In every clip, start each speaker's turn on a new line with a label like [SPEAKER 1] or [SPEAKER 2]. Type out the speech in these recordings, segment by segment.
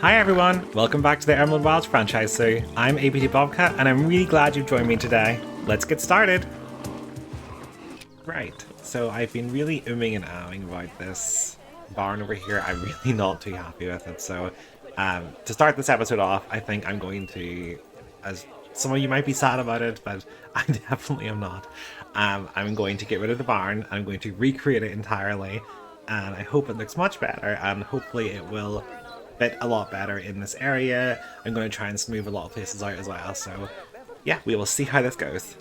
[SPEAKER 1] Hi everyone, welcome back to the Emerald Wilds franchise zoo. I'm APT Bobcat and I'm really glad you've joined me today. Let's get started! Right, so I've been really umming and ahhing about this barn over here. I'm really not too happy with it, so to start this episode off, I think I'm going to, as some of you might be sad about it, but I definitely am not. I'm going to get rid of the barn, I'm going to recreate it entirely, and I hope it looks much better, and hopefully it will fit a lot better in this area. I'm going to try and smooth a lot of places out as well, so yeah, we will see how this goes.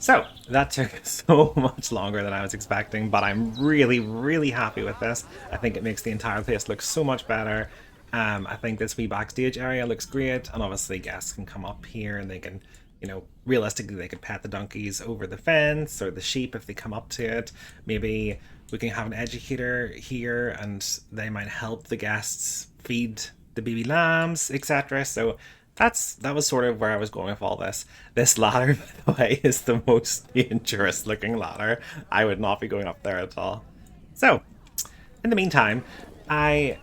[SPEAKER 1] So, that took so much longer than I was expecting, but I'm really, really happy with this. I think it makes the entire place look so much better. I think this wee backstage area looks great, and obviously guests can come up here and they can, realistically they could pet the donkeys over the fence or the sheep if they come up to it. Maybe we can have an educator here and they might help the guests feed the baby lambs, etc. So that was sort of where I was going with all this. This ladder, by the way, is the most dangerous looking ladder. I would not be going up there at all. So, in the meantime, I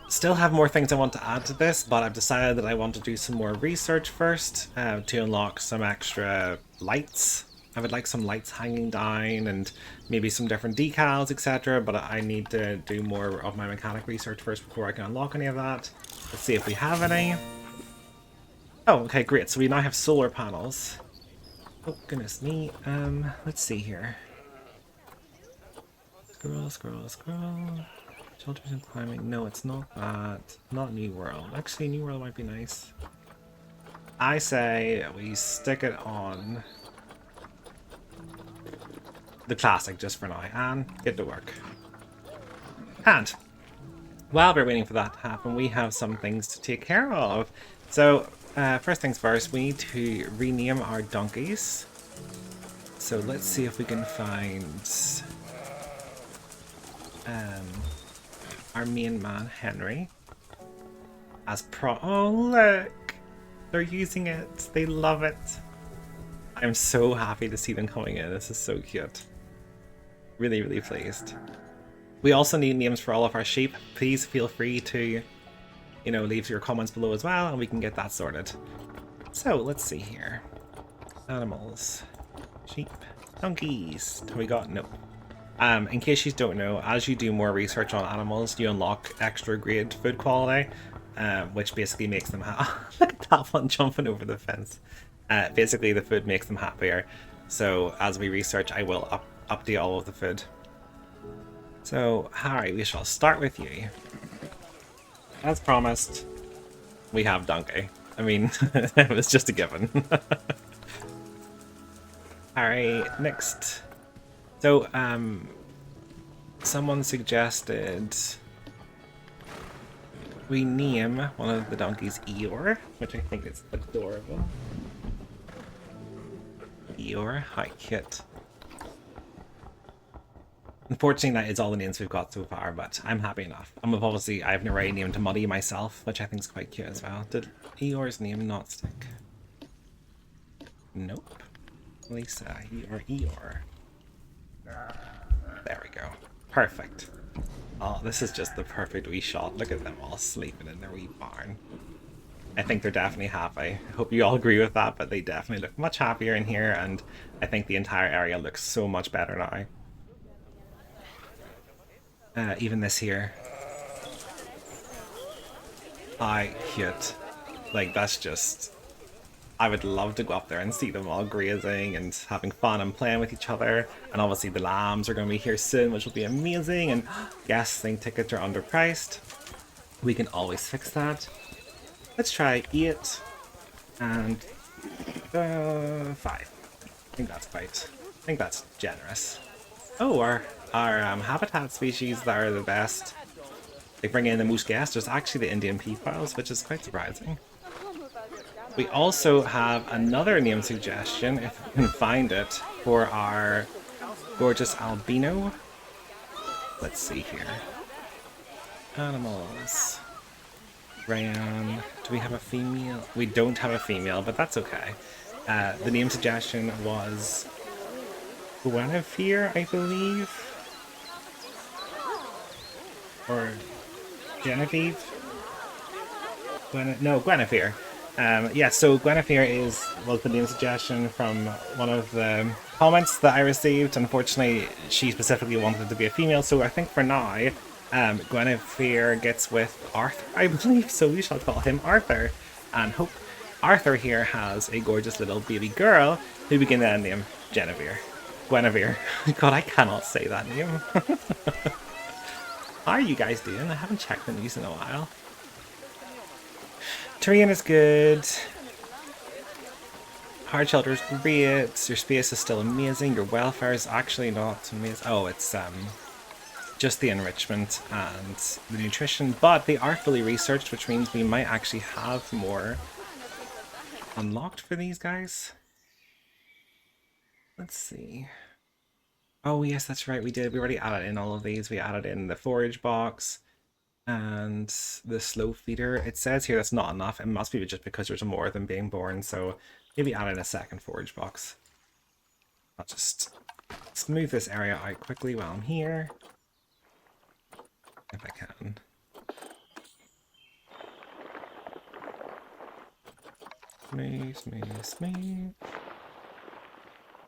[SPEAKER 1] still have more things I want to add to this, but I've decided that I want to do some more research first to unlock some extra lights. I would like some lights hanging down and maybe some different decals, etc. But I need to do more of my mechanic research first before I can unlock any of that. Let's see if we have any. Oh, okay, great. So we now have solar panels. Oh, goodness me. Let's see here. Scroll, scroll, scroll. Shelters and climbing. No, it's not that. Not New World. Actually, New World might be nice. I say we stick it on the classic just for now and get to work. And while we're waiting for that to happen, we have some things to take care of. So, first things first, we need to rename our donkeys. So let's see if we can find our main man, Henry. Oh, look! They're using it. They love it. I'm so happy to see them coming in. This is so cute. Really, really pleased. We also need names for all of our sheep. Please feel free to, leave your comments below as well, and we can get that sorted. So, let's see here. Animals. Sheep. Donkeys. Have we got? No. In case you don't know, as you do more research on animals, you unlock extra grade food quality, which basically makes them look at that one jumping over the fence. Basically, the food makes them happier. So, as we research, I will update all of the food. So, Harry, we shall start with you. As promised, we have donkey. I mean, it was just a given. Alright, next. So, someone suggested we name one of the donkeys Eeyore, which I think is adorable. Eeyore, hi Kit. Unfortunately, that is all the names we've got so far, but I'm happy enough. I have already named Muddy myself, which I think is quite cute as well. Did Eeyore's name not stick? Nope. Lisa, Eeyore. There we go. Perfect. Oh, this is just the perfect wee shot. Look at them all sleeping in their wee barn. I think they're definitely happy. I hope you all agree with that, but they definitely look much happier in here, and I think the entire area looks so much better now. Even this here. Cute. Like, that's just... I would love to go up there and see them all grazing and having fun and playing with each other. And obviously the lambs are going to be here soon, which will be amazing. And yes, thing tickets are underpriced. We can always fix that. Let's try 8 and 5. I think that's generous. Oh, our habitat species that are the best. They bring in the most guests. There's actually the Indian peafowls, which is quite surprising. We also have another name suggestion, if we can find it, for our gorgeous albino. Let's see here. Animals. Rayan. Do we have a female? We don't have a female, but that's okay. The name suggestion was Guinevere, I believe. Or Genevieve? Guinevere. So Guinevere was the name suggestion from one of the comments that I received. Unfortunately, she specifically wanted it to be a female, so I think for now, Guinevere gets with Arthur, I believe, so we shall call him Arthur. And hope Arthur here has a gorgeous little baby girl who we can then name Guinevere. God, I cannot say that name. How are you guys doing? I haven't checked the news in a while. Terrain is good. hard shelter is great. Your space is still amazing. Your welfare is actually not amazing. Oh, it's just the enrichment and the nutrition, but they are fully researched, which means we might actually have more unlocked for these guys. Let's see. Oh yes, that's right, we did. We already added in all of these. We added in the forage box and the slow feeder. It says here that's not enough. It must be just because there's more of them being born, so maybe add in a second forage box. I'll just smooth this area out quickly while I'm here. If I can. Smooth, smooth, smooth.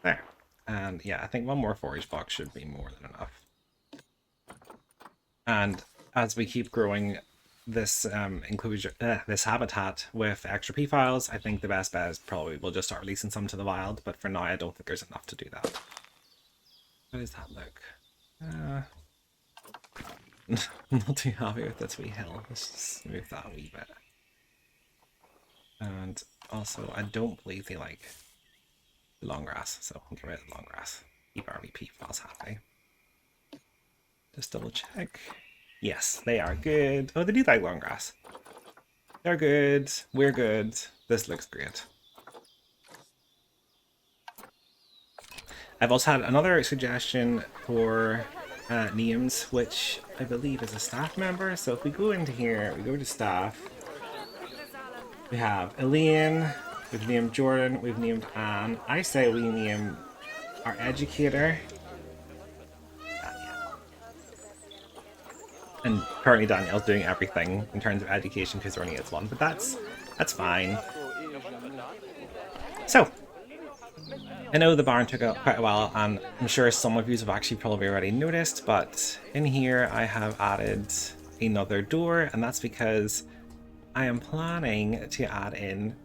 [SPEAKER 1] There. And yeah, I think one more forage box should be more than enough. And as we keep growing this enclosure, this habitat with extra P files, I think the best bet is probably we'll just start releasing some to the wild, but for now I don't think there's enough to do that. How does that look? Not too happy with this wee hill. Let's just move that a wee bit. And also, I don't believe they like long grass, so we'll get rid of the long grass. Keep our P files happy. Just double check. Yes, they are good. Oh, they do like long grass. They're good. We're good. This looks great. I've also had another suggestion for names, which I believe is a staff member. So if we go into here, we go to staff. We have Elaine, we've named Jordan, we've named Anne. I say we name our educator. And currently Danielle's doing everything in terms of education because there only is one, but that's fine. So, I know the barn took quite a while, and I'm sure some of you have actually probably already noticed, but in here I have added another door, and that's because I am planning to add in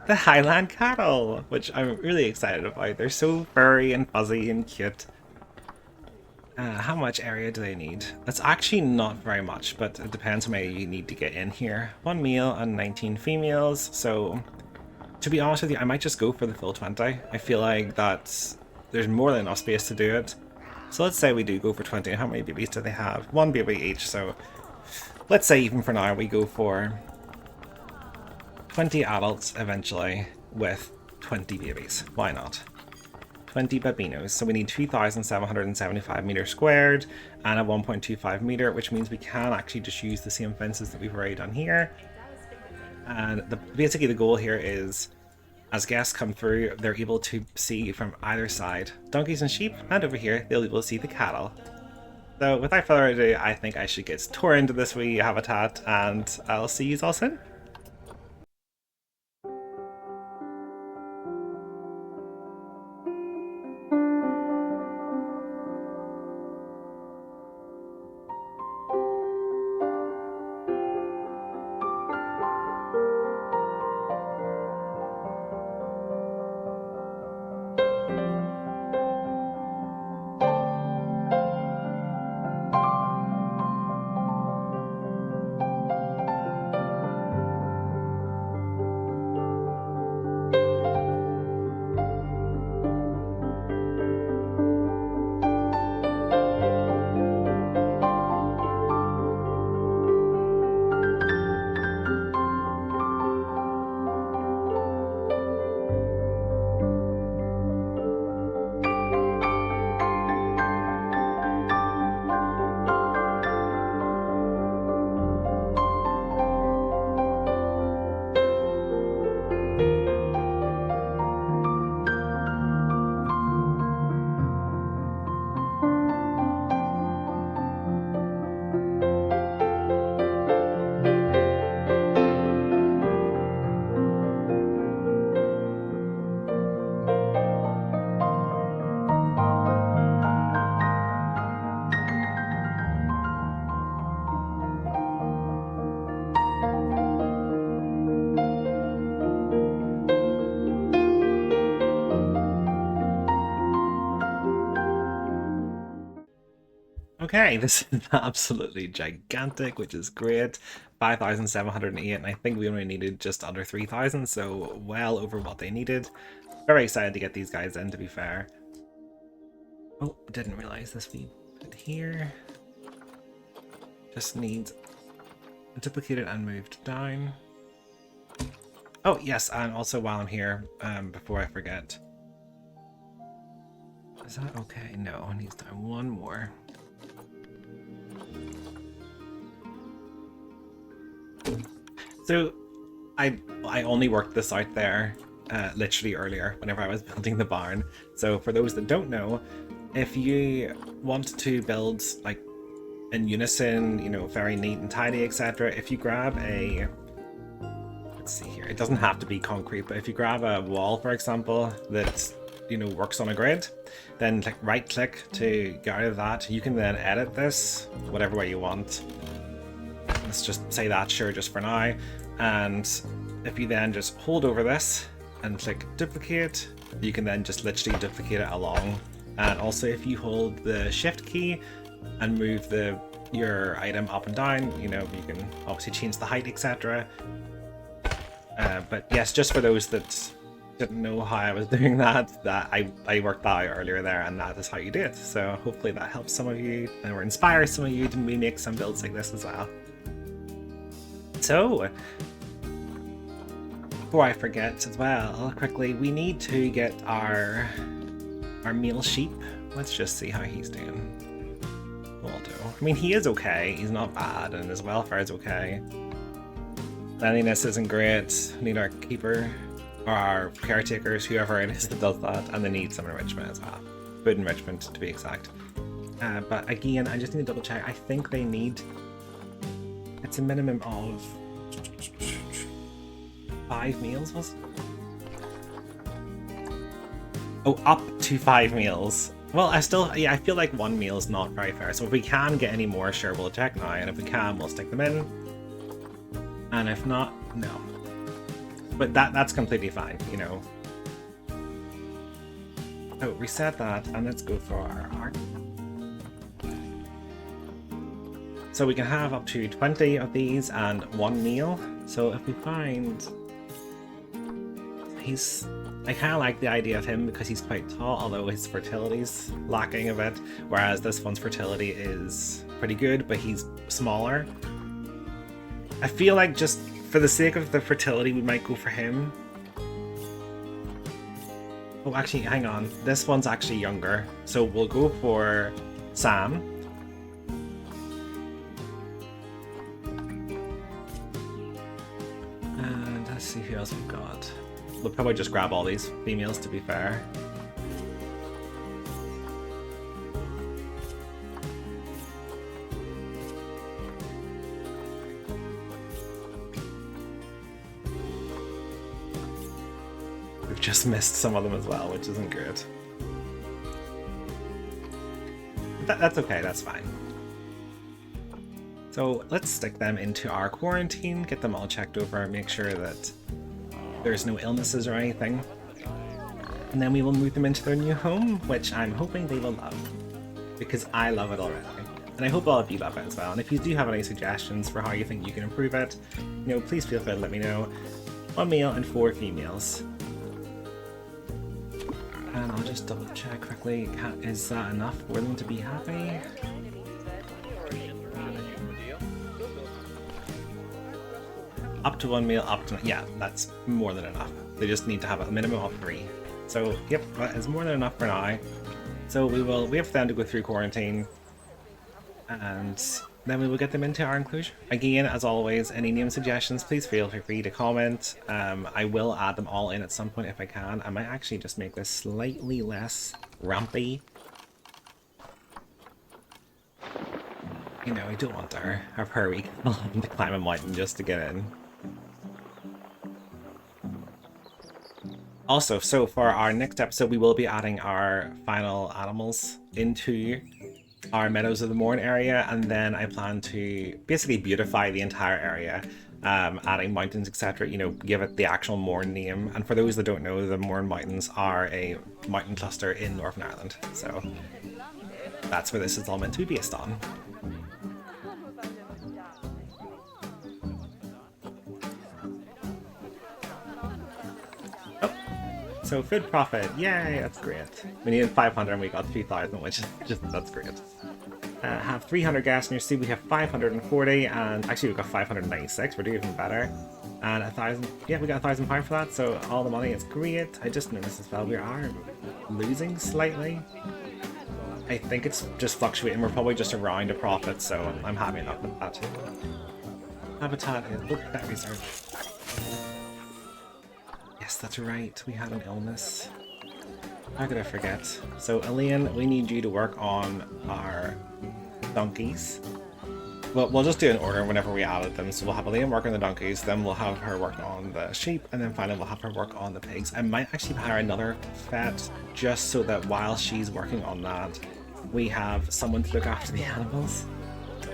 [SPEAKER 1] the Highland Cattle, which I'm really excited about. They're so furry and fuzzy and cute. How much area do they need? That's actually not very much, but it depends how many you need to get in here. 1 male and 19 females, so to be honest with you, I might just go for the full 20. I feel like there's more than enough space to do it. So let's say we do go for 20. How many babies do they have? 1 baby each, so let's say even for now we go for 20 adults eventually with 20 babies. Why not? 20 babinos. So we need 2,775 meters squared and a 1.25 meter, which means we can actually just use the same fences that we've already done here. And basically the goal here is, as guests come through, they're able to see from either side donkeys and sheep, and over here they'll be able to see the cattle. So without further ado, I think I should get tore into this wee habitat, and I'll see you all soon. Okay, this is absolutely gigantic, which is great. 5,708, and I think we only needed just under 3,000, so well over what they needed. Very excited to get these guys in, to be fair. Oh, didn't realize this we put here. Just needs duplicated and moved down. Oh, yes, and also while I'm here, before I forget. Is that okay? No, it needs down one more. So, I only worked this out there literally earlier whenever I was building the barn. So for those that don't know, if you want to build like in unison, you know, very neat and tidy, etc., if you grab a, let's see here, it doesn't have to be concrete, but if you grab a wall, for example, that, you know, works on a grid, then like right click to get out of that. You can then edit this whatever way you want. Let's just say that, sure, just for now. And if you then just hold over this and click duplicate, you can then just literally duplicate it along. And also if you hold the shift key and move your item up and down, you know, you can obviously change the height, etc. But yes, just for those that didn't know how I was doing that I worked that out earlier there, and that is how you do it. So hopefully that helps some of you or inspires some of you to make some builds like this as well. So, before I forget as well, quickly, we need to get our male sheep. Let's just see how he's doing. Will do. I mean, he is okay. He's not bad, and his welfare is okay. Cleanliness isn't great. We need our keeper, or our caretakers, whoever it is that does that, and they need some enrichment as well. Food enrichment, to be exact. But again, I just need to double check. I think they need... It's a minimum of 5 meals, was it? Oh, up to 5 meals. Well, I feel like 1 meal is not very fair. So if we can get any more, sure, we'll check now. And if we can, we'll stick them in. And if not, no. But that's completely fine, you know. Oh, reset that, and let's go for our art. So we can have up to 20 of these and 1 meal. So if we find... I kind of like the idea of him because he's quite tall, although his fertility's lacking a bit. Whereas this one's fertility is pretty good, but he's smaller. I feel like just for the sake of the fertility, we might go for him. Oh, actually, hang on. This one's actually younger. So we'll go for Sam. Let's see who else we've got. We'll probably just grab all these females, to be fair. We've just missed some of them as well, which isn't good. But that's okay, that's fine. So let's stick them into our quarantine, get them all checked over, make sure that there's no illnesses or anything. And then we will move them into their new home, which I'm hoping they will love. Because I love it already. And I hope all of you love it as well. And if you do have any suggestions for how you think you can improve it, you know, please feel free to let me know. 1 male and 4 females. And I'll just double check quickly, is that enough for them to be happy? Up to 1 meal, up to... yeah, that's more than enough. They just need to have a minimum of 3. So, yep, that is more than enough for now. So we will wait for them to go through quarantine. And then we will get them into our enclosure. Again, as always, any name suggestions, please feel free to comment. I will add them all in at some point if I can. I might actually just make this slightly less rampy. You know, I don't want our prairie having to climb a mountain just to get in. Also, so for our next episode, we will be adding our final animals into our Meadows of the Mourne area, and then I plan to basically beautify the entire area, adding mountains, etc., you know, give it the actual Mourne name. And for those that don't know, the Mourne Mountains are a mountain cluster in Northern Ireland, so that's where this is all meant to be based on. So food profit, yay, that's great. We needed 500 and we got 2,000, which is just, that's great. Have 300 gas in your seat, we have 540, and actually we got 596, we're doing even better. And 1,000, yeah, we got 1,000 pounds for that, so all the money is great. I just noticed as well we are losing slightly. I think it's just fluctuating, we're probably just around a profit, so I'm happy enough with that. Habitat is look that research. Yes, that's right, we had an illness. How could I forget? So Elaine, we need you to work on our donkeys. Well, we'll just do an order whenever we added them. So we'll have Elaine work on the donkeys, then we'll have her work on the sheep, and then finally we'll have her work on the pigs. I might actually hire another vet just so that while she's working on that, we have someone to look after the animals. So,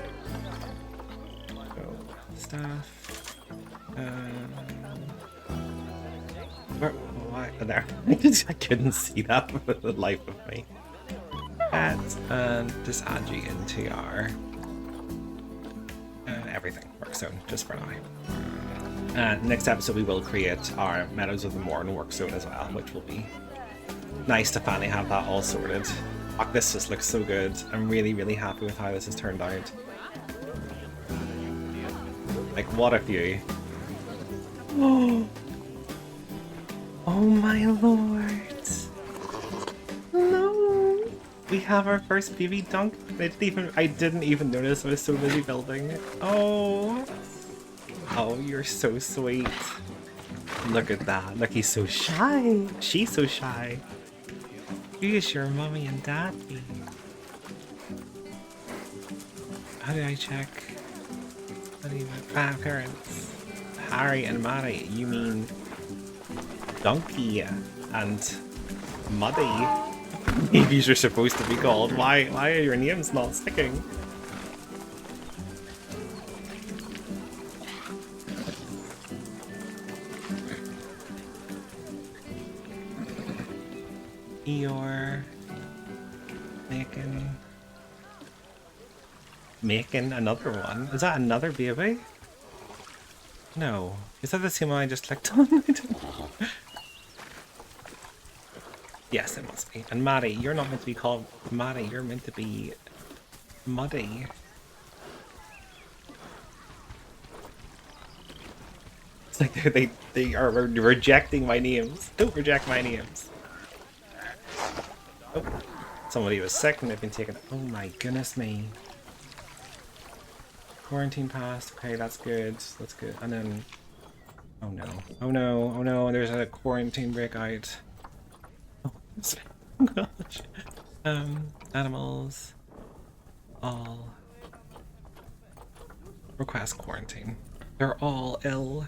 [SPEAKER 1] staff. Why? There. I couldn't see that for the life of me. And just add you into our everything work zone just for now. Next episode we will create our Meadows of the Mourne work zone as well, which will be nice to finally have that all sorted. Oh, this just looks so good. I'm really, really happy with how this has turned out. Like, what a view. Oh. Oh my lord! No! We have our first baby dunk. I didn't even notice. I was so busy building. Oh! Oh, you're so sweet. Look at that. Look, he's so shy. She's so shy. Here's your mommy and daddy. How did I check? What do you mean? Parents. Harry and Maddie. You mean Donkey and Muddy. These are supposed to be called. Why are your names not sticking? You're making another one. Is that another baby? No. Is that the same one I just clicked on? I don't know. Yes, it must be. And Maddie, you're not meant to be called Maddie, you're meant to be Muddy. It's like they are rejecting my names. Don't reject my names. Oh, somebody was sick and they've been taken. Oh my goodness me. Quarantine passed. Okay, that's good. That's good. And then, oh no, oh no, oh no! There's a quarantine breakout. Oh gosh. Animals. All request quarantine. They're all ill.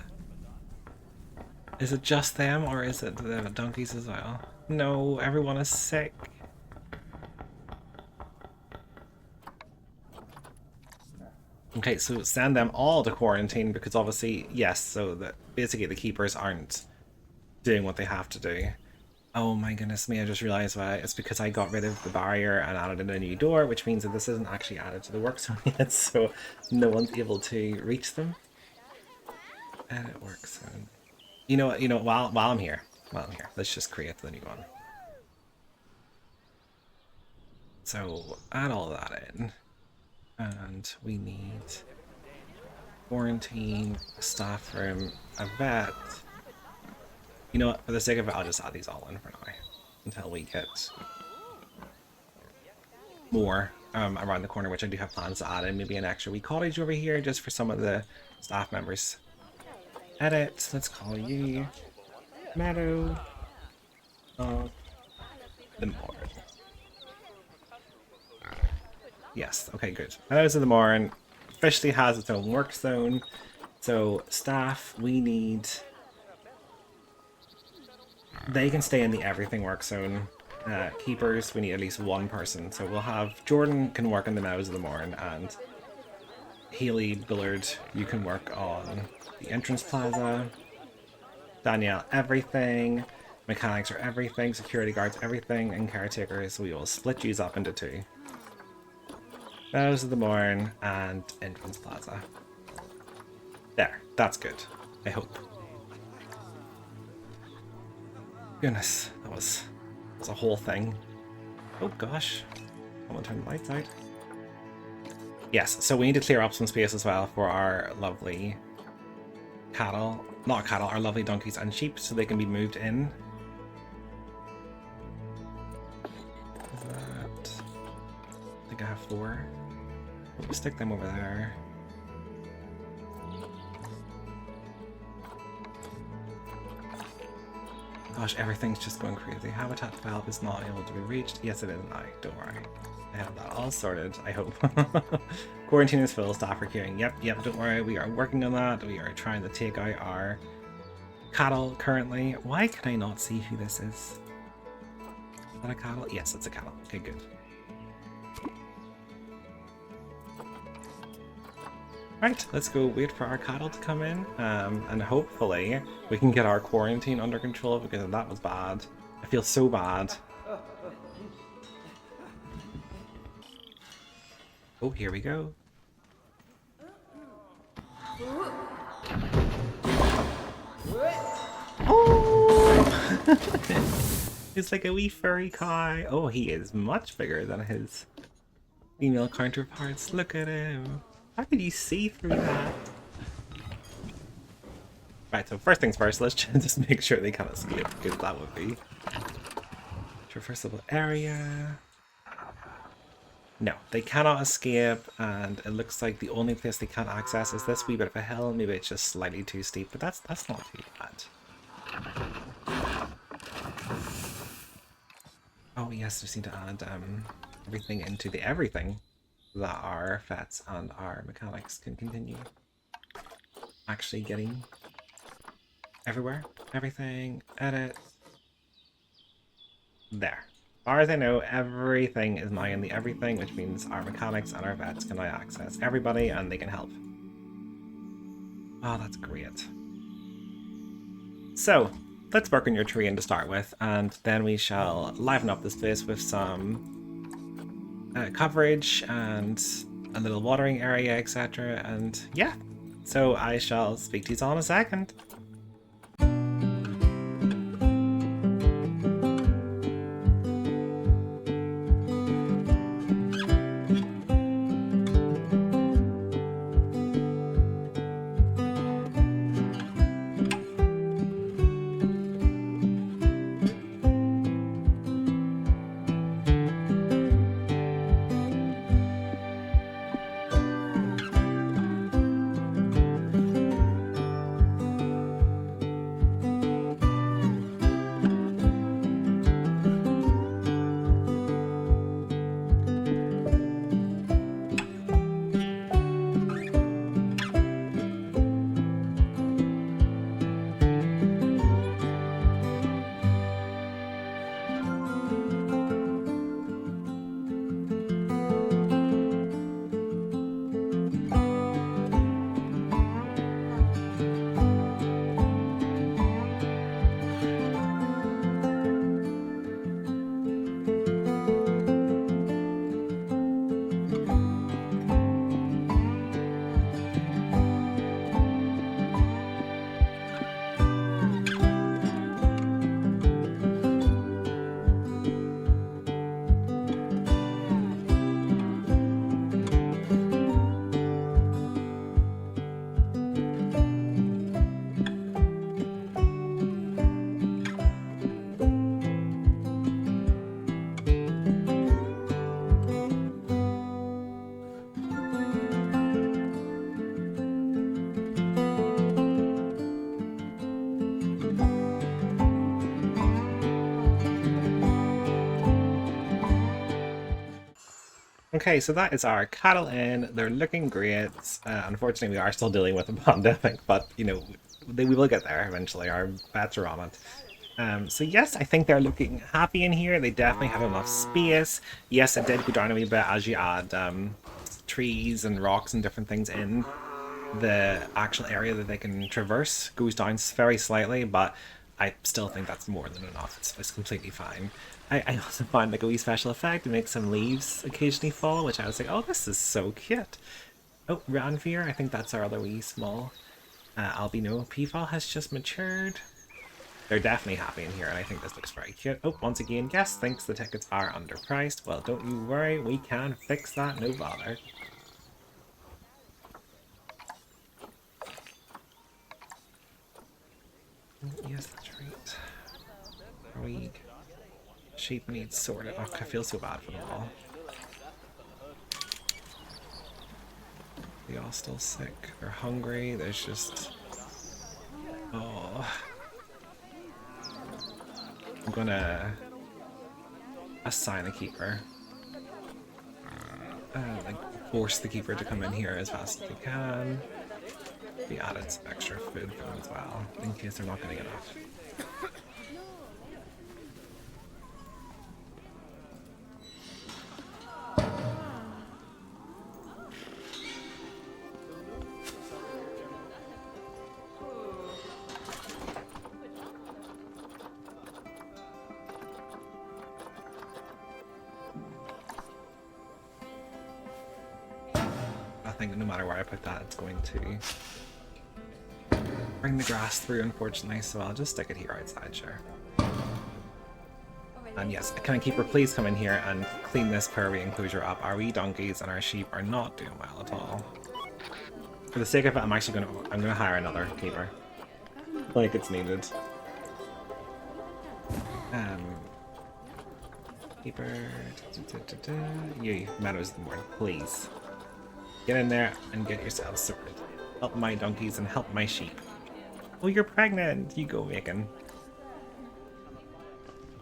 [SPEAKER 1] Is it just them, or is it the donkeys as well? No, everyone is sick. Okay, so send them all to quarantine because obviously, yes, so that basically the keepers aren't doing what they have to do. Oh my goodness me, I just realized why. It's because I got rid of the barrier and added in a new door, which means that this isn't actually added to the work zone yet, so no one's able to reach them. Edit work zone. You know, while I'm here, let's just create the new one. So add all that in. And we need quarantine, a staff room, a vet. You know what, for the sake of it, I'll just add these all in for now. Until we get more around the corner, which I do have plans to add in. Maybe an extra wee cottage over here just for some of the staff members. Edit, let's call you Meadow of the Mourne. Yes, okay, good. Meadows of the Mourne officially has its own work zone. So staff, we need... They can stay in the everything work zone. Keepers, we need at least one person. So we'll have Jordan can work on the Meadows of the Mourne, and Haley Billard, you can work on the entrance plaza. Danielle, everything. Mechanics are everything. Security guards, everything. And caretakers, we will split these up into two. Meadows of the Mourne and entrance plaza. There, that's good. I hope. Goodness, that was a whole thing. Oh gosh, I'm gonna turn the lights out. Yes, so we need to clear up some space as well for our lovely cattle, not cattle, our lovely donkeys and sheep, so they can be moved in. That, I think I have 4. We'll stick them over there. Gosh, everything's just going crazy. Habitat 12 is not able to be reached. Yes, it is now. Don't worry. I have that all sorted, I hope. Quarantine is full. Staff are queuing. Yep, don't worry. We are working on that. We are trying to take out our cattle currently. Why can I not see who this is? Is that a cattle? Yes, it's a cattle. Okay, good. Right, let's go wait for our cattle to come in, and hopefully we can get our quarantine under control because that was bad. I feel so bad. Oh, here we go. Oh! It's like a wee furry cow. Oh, he is much bigger than his female counterparts. Look at him. How could you see through that? Right, so first things first, let's just make sure they can't escape, because that would be traversable area. No, they cannot escape, and it looks like the only place they can't access is this wee bit of a hill. Maybe it's just slightly too steep, but that's not too bad. Oh yes, we need to add everything into the everything, that our vets and our mechanics can continue actually getting everywhere. Everything, edit. There. As far as I know, everything is now in the everything, which means our mechanics and our vets can now access everybody and they can help. Oh, that's great. So, let's work on your terrain to start with, and then we shall liven up this place with some coverage and a little watering area, etc. And yeah, so I shall speak to you all in a second. Okay, so that is our cattle in. They're looking great. Unfortunately, we are still dealing with a pandemic, but you know, we will get there eventually. Our vets are on it. So yes, I think they're looking happy in here. They definitely have enough space. Yes, it did go down a wee bit as you add trees and rocks and different things in. The actual area that they can traverse goes down very slightly, but I still think that's more than enough. It's completely fine. I also find like a wee special effect to make some leaves occasionally fall, which I was like, oh, this is so cute. Oh, Ranveer, I think that's our other wee small albino peafowl has just matured. they're definitely happy in here, and I think this looks very cute. Oh, once again, guest thinks the tickets are underpriced. Well, don't you worry, we can fix that, no bother. Oh, yes, that's right. Are we... Sheep needs sorted. Oh, I feel so bad for them all. They all still sick. They're hungry. There's just... Oh... I'm gonna assign a keeper. Like force the keeper to come in here as fast as they can. We added some extra food for them as well, in case they're not getting enough. I think no matter where I put that, it's going to bring the grass through, unfortunately, so I'll just stick it here outside, sure. And yes, can a keeper please come in here and clean this prairie enclosure up? Our wee donkeys and our sheep are not doing well at all. For the sake of it, I'm actually gonna hire another keeper. Like it's needed. Keeper... You, Meadows the Mourne, please. Get in there and get yourselves sorted. Help my donkeys and help my sheep. Oh, you're pregnant! You go, Macon.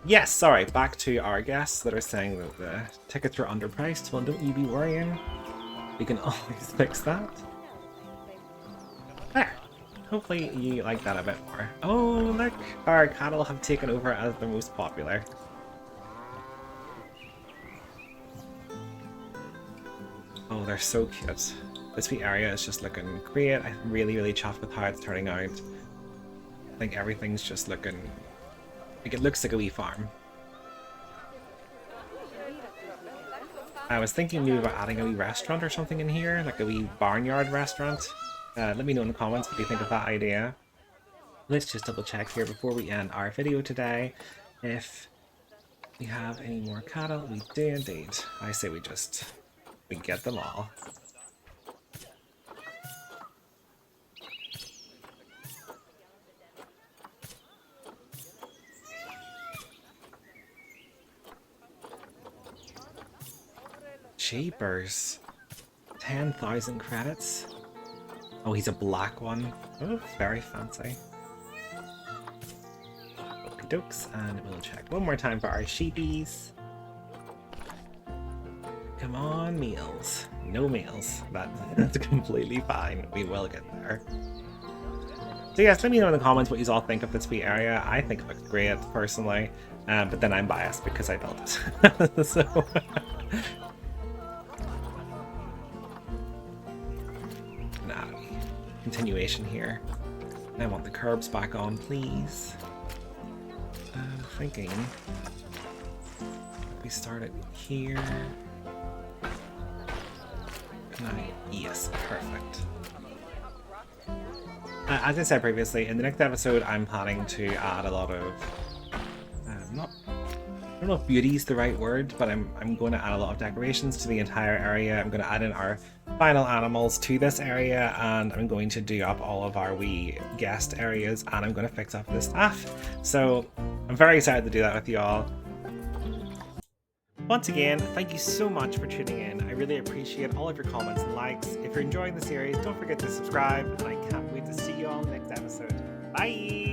[SPEAKER 1] Yes, sorry, back to our guests that are saying that the tickets were underpriced. Well, don't you be worrying. We can always fix that. There. Hopefully you like that a bit more. Oh, look! Our cattle have taken over as the most popular. Oh, they're so cute. This wee area is just looking great. I'm really, really chuffed with how it's turning out. I think everything's just looking... like, it looks like a wee farm. I was thinking maybe about adding a wee restaurant or something in here, like a wee barnyard restaurant. Let me know in the comments what you think of that idea. Let's just double check here before we end our video today if we have any more cattle. We do indeed. I say we get them all. Jeepers. 10,000 credits. Oh, he's a black one. Oh, very fancy. Okie dokes, and we'll check one more time for our sheepies. Come on, meals. No meals. That's completely fine. We will get there. So yes, let me know in the comments what you all think of this wee area. I think it looks great, personally. But then I'm biased because I built it. So... continuation here. I want the curbs back on, please. I'm thinking we start it here. Yes, perfect. As I said previously, in the next episode, I'm planning to add a lot of I don't know if beauty is the right word, but I'm going to add a lot of decorations to the entire area. I'm going to add in our final animals to this area, and I'm going to do up all of our wee guest areas, and I'm going to fix up the staff. So I'm very excited to do that with you all. Once again, thank you so much for tuning in. I really appreciate all of your comments and likes. If you're enjoying the series, don't forget to subscribe, and I can't wait to see you all next episode. Bye!